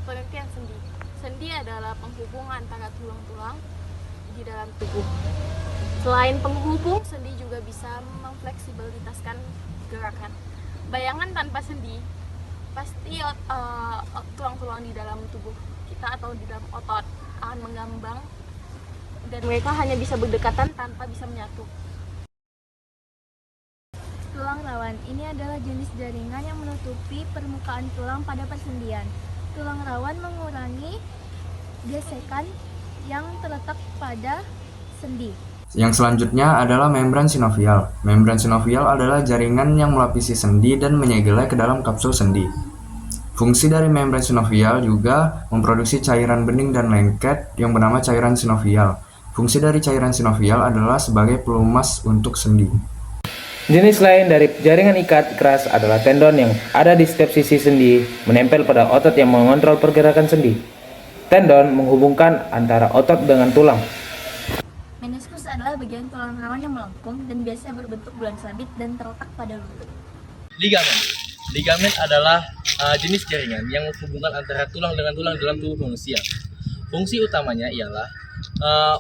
Pengertian sendi. Sendi adalah penghubung antara tulang-tulang di dalam tubuh. Selain penghubung, sendi juga bisa memfleksibilitaskan gerakan. Bayangan tanpa sendi, pasti tulang-tulang di dalam tubuh kita atau di dalam otot akan mengambang dan mereka hanya bisa berdekatan tanpa bisa menyatu. Tulang rawan ini adalah jenis jaringan yang menutupi permukaan tulang pada persendian. Tulang rawan mengurangi gesekan yang terletak pada sendi. Yang selanjutnya adalah membran sinovial. Membran sinovial adalah jaringan yang melapisi sendi dan menyegelnya ke dalam kapsul sendi. Fungsi dari membran sinovial juga memproduksi cairan bening dan lengket yang bernama cairan sinovial. Fungsi dari cairan sinovial adalah sebagai pelumas untuk sendi. Jenis lain dari jaringan ikat keras adalah tendon yang ada di setiap sisi sendi menempel pada otot yang mengontrol pergerakan sendi. Tendon menghubungkan antara otot dengan tulang. Meniskus adalah bagian tulang rawan yang melengkung dan biasanya berbentuk bulan sabit dan terletak pada lutut. Ligamen. Ligamen adalah jenis jaringan yang menghubungkan antara tulang dengan tulang dalam tubuh manusia. Fungsi utamanya ialah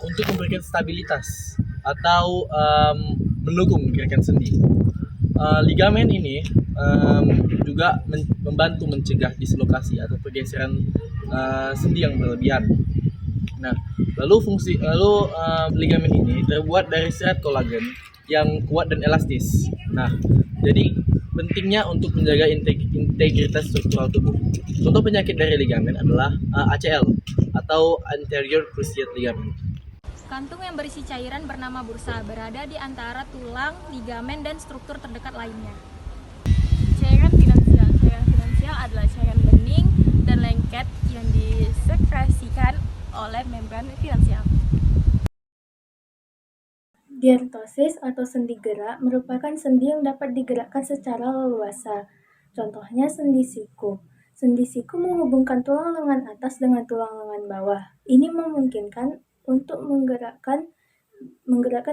untuk memberikan stabilitas atau mendukung gerakan sendi. Ligamen ini juga membantu mencegah dislokasi atau pergeseran sendi yang berlebihan. Nah, ligamen ini terbuat dari serat kolagen yang kuat dan elastis. Nah, jadi pentingnya untuk menjaga integritas struktural tubuh. Contoh penyakit dari ligamen adalah ACL atau anterior cruciate ligament. Kantung yang berisi cairan bernama bursa berada di antara tulang, ligamen, dan struktur terdekat lainnya. Cairan finansial. Cairan finansial adalah cairan bening dan lengket yang disekresikan oleh membran finansial. Diartosis atau sendi gerak merupakan sendi yang dapat digerakkan secara leluasa. Contohnya sendi siku. Sendi siku menghubungkan tulang lengan atas dengan tulang lengan bawah. Ini memungkinkan untuk menggerakkan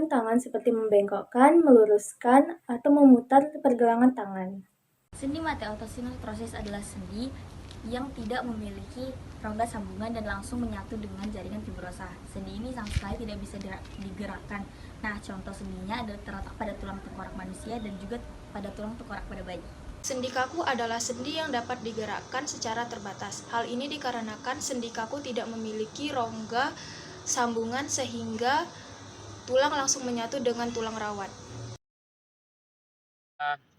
tangan seperti membengkokkan, meluruskan, atau memutar pergelangan tangan. Sendi mati atau sinusotrosis adalah sendi yang tidak memiliki rongga sambungan dan langsung menyatu dengan jaringan fibrosa. Sendi ini sama sekali tidak bisa digerakkan. Nah, contoh sendinya adalah terletak pada tulang tengkorak manusia dan juga pada tulang tengkorak pada bayi. Sendi kaku adalah sendi yang dapat digerakkan secara terbatas. Hal ini dikarenakan sendi kaku tidak memiliki rongga sambungan sehingga tulang langsung menyatu dengan tulang rawan.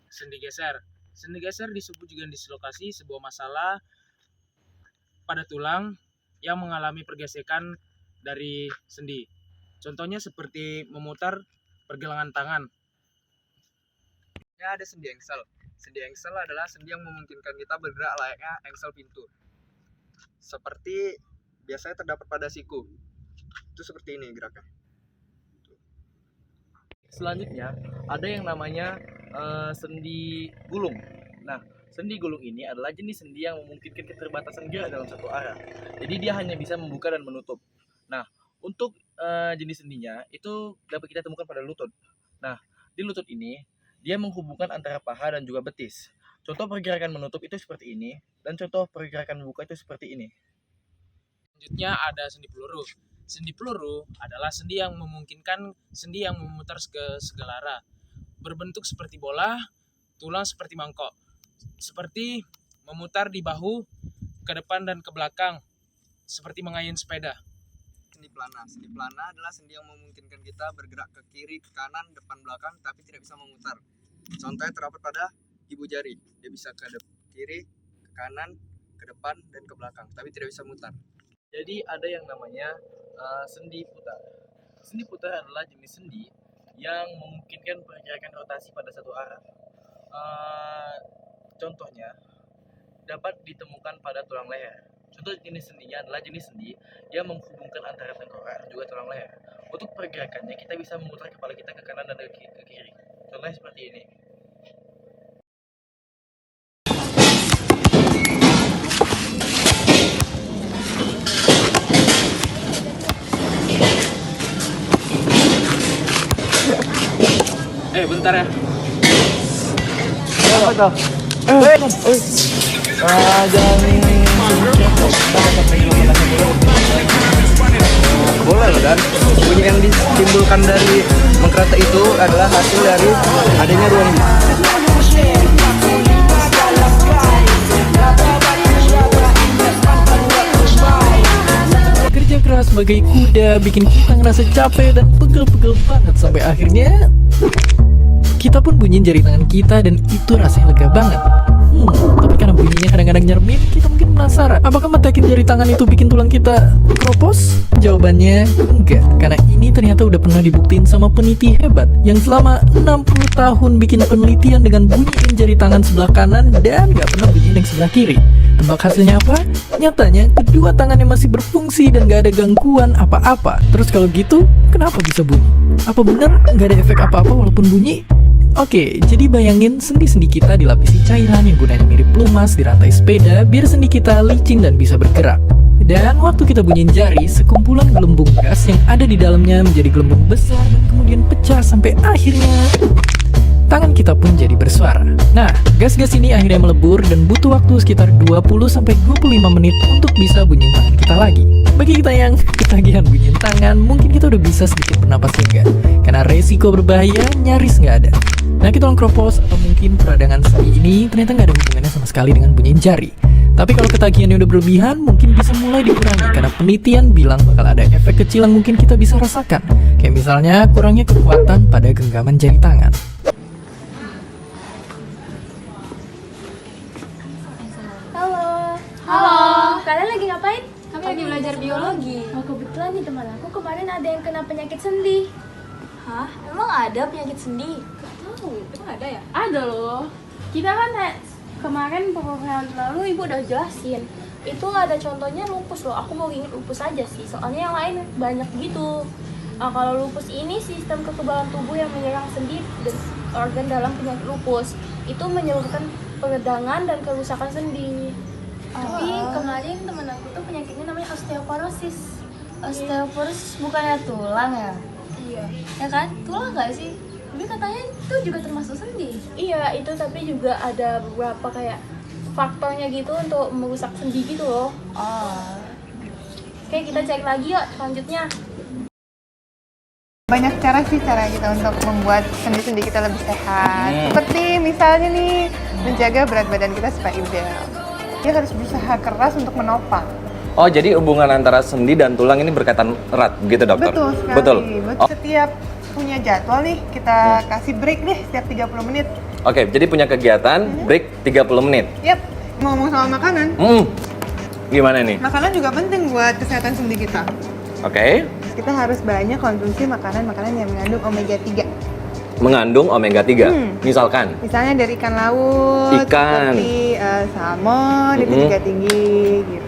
Sendi geser. Sendi geser disebut juga dislokasi, sebuah masalah pada tulang yang mengalami pergesekan dari sendi. Contohnya seperti memutar pergelangan tangan. Ya, ada sendi engsel. Sendi engsel adalah sendi yang memungkinkan kita bergerak layaknya engsel pintu. Seperti biasanya terdapat pada siku. Itu seperti ini geraknya. Selanjutnya ada yang namanya sendi gulung. Nah, sendi gulung ini adalah jenis sendi yang memungkinkan keterbatasan gerak dalam satu arah. Jadi dia hanya bisa membuka dan menutup. Nah, untuk jenis sendinya itu dapat kita temukan pada lutut. Nah, di lutut ini dia menghubungkan antara paha dan juga betis. Contoh pergerakan menutup itu seperti ini dan contoh pergerakan membuka itu seperti ini. Selanjutnya ada sendi peluru. Sendi peluru adalah sendi yang memungkinkan sendi yang memutar ke segala arah. Berbentuk seperti bola, tulang seperti mangkok. Seperti memutar di bahu ke depan dan ke belakang, seperti mengayun sepeda. Sendi plana. Sendi plana adalah sendi yang memungkinkan kita bergerak ke kiri, ke kanan, depan, belakang, tapi tidak bisa memutar. Contohnya terdapat pada ibu jari. Dia bisa ke kiri, ke kanan, ke depan, dan ke belakang, tapi tidak bisa mutar. Jadi ada yang namanya sendi putar. Sendi putar adalah jenis sendi yang memungkinkan pergerakan rotasi pada satu arah. Contohnya dapat ditemukan pada tulang leher. Contoh jenis sendinya adalah jenis sendi yang menghubungkan antara tengkorak dan juga tulang leher. Untuk pergerakannya kita bisa memutar kepala kita ke kanan dan ke kiri. Contohnya seperti ini. Bentar ya. Apa tuh? Jangan Boleh loh, Dan. Bunyi yang ditimbulkan dari mengkerata itu adalah hasil dari adanya ruang Kerja keras sebagai kuda bikin kita ngerasa capek dan pegel-pegel banget sampai akhirnya kita pun bunyiin jari tangan kita dan itu rasanya lega banget. Tapi karena bunyinya kadang-kadang nyermin, kita mungkin penasaran, apakah metakin jari tangan itu bikin tulang kita keropos? Jawabannya enggak, karena ini ternyata udah pernah dibuktiin sama peneliti hebat yang selama 60 tahun bikin penelitian dengan bunyiin jari tangan sebelah kanan dan gak pernah bunyiin yang sebelah kiri. Tebak hasilnya apa? Nyatanya kedua tangannya masih berfungsi dan gak ada gangguan apa-apa. Terus kalau gitu, kenapa bisa bunyi? Apa bener gak ada efek apa-apa walaupun bunyi? Oke, jadi bayangin sendi-sendi kita dilapisi cairan yang gunanya mirip pelumas di rantai sepeda biar sendi kita licin dan bisa bergerak. Dan waktu kita bunyiin jari, sekumpulan gelembung gas yang ada di dalamnya menjadi gelembung besar dan kemudian pecah sampai akhirnya tangan kita pun jadi bersuara. Nah, gas-gas ini akhirnya melebur dan butuh waktu sekitar 20-25 menit untuk bisa bunyiin tangan kita lagi. Bagi kita yang ketagihan bunyiin tangan, mungkin kita udah bisa sedikit bernapas lega, karena resiko berbahaya nyaris nggak ada. Nah, tulang kropos atau mungkin peradangan sendi ini ternyata nggak ada hubungannya sama sekali dengan bunyiin jari. Tapi kalau ketagihannya udah berlebihan, mungkin bisa mulai dikurangi karena penelitian bilang bakal ada efek kecil yang mungkin kita bisa rasakan. Kayak misalnya kurangnya kekuatan pada genggaman jari tangan. Halo, kalian lagi ngapain? Kami lagi belajar biologi. Oh, kebetulan nih teman aku kemarin ada yang kena penyakit sendi. Hah? Emang ada penyakit sendi? Emang ada ya? Ada loh. Kita kan kemarin beberapa hari lalu ibu udah jelasin. Itu ada contohnya lupus loh. Aku mau inget lupus aja sih. Soalnya yang lain banyak gitu. Nah, kalau lupus ini sistem kekebalan tubuh yang menyerang sendi dan organ dalam penyakit lupus. Itu menyebabkan peradangan dan kerusakan sendi. Tapi kemarin teman aku tuh penyakitnya namanya osteoporosis. Osteoporosis bukannya tulang ya? Iya. Ya kan? Tulang nggak sih? Tapi katanya itu juga termasuk sendi. Iya, itu tapi juga ada beberapa kayak faktornya gitu untuk merusak sendi gitu loh. Oh. Oke, kita cek lagi yuk selanjutnya. Banyak cara sih cara kita untuk membuat sendi-sendi kita lebih sehat. Seperti misalnya nih, menjaga berat badan kita supaya ideal. Dia harus berusaha keras untuk menopang. Oh, jadi hubungan antara sendi dan tulang ini berkaitan erat gitu, dokter? Betul sekali. Betul. Oh. Setiap punya jadwal nih, kita kasih break deh setiap 30 menit. Oke, jadi punya kegiatan break 30 menit. Yap. Ngomong soal makanan, Gimana nih? makanan juga penting buat kesehatan sendi kita. Oke. Kita harus banyak konsumsi makanan-makanan yang mengandung omega 3. Mengandung omega 3. Misalkan Misalnya dari ikan laut, Ikan. seperti salmon, itu juga tinggi gitu.